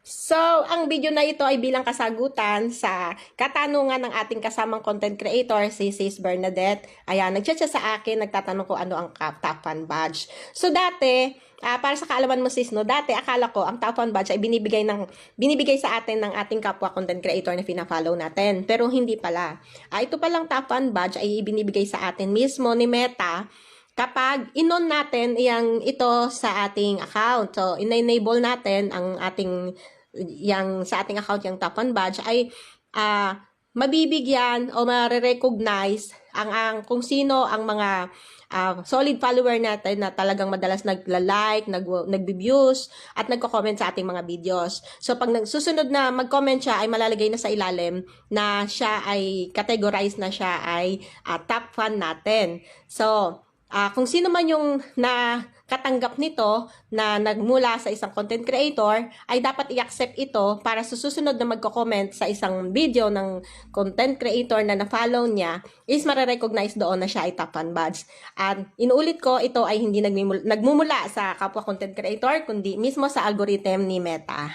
So, ang video na ito ay bilang kasagutan sa katanungan ng ating kasamang content creator, si Sis Bernadette. Ayan, nag-chat siya sa akin, nagtatanong ko ano ang top 1 badge. So, dati, para sa kaalaman mo sis, no, dati akala ko ang top 1 badge ay binibigay sa atin ng ating kapwa content creator na fina-follow natin. Pero hindi pala. Ito palang top 1 badge ay ibinibigay sa atin mismo ni Meta kapag inon natin ito sa ating account. So, in-enable natin ang ating sa ating account yung top 1 badge ay mabibigyan o ma-recognize ang kung sino ang mga solid follower natin na talagang madalas nagla-like, nagbi-views at nagko-comment sa ating mga videos. So pag susunod na mag-comment siya ay malalagay na sa ilalim na siya ay categorize na siya ay top fan natin. So kung sino man yung nakatanggap nito na nagmula sa isang content creator, ay dapat i-accept ito para sa susunod na magko-comment sa isang video ng content creator na na-follow niya, is mare-recognize doon na siya ay top 1 badge. At inuulit ko, ito ay hindi nagmumula sa kapwa content creator, kundi mismo sa algorithm ni Meta.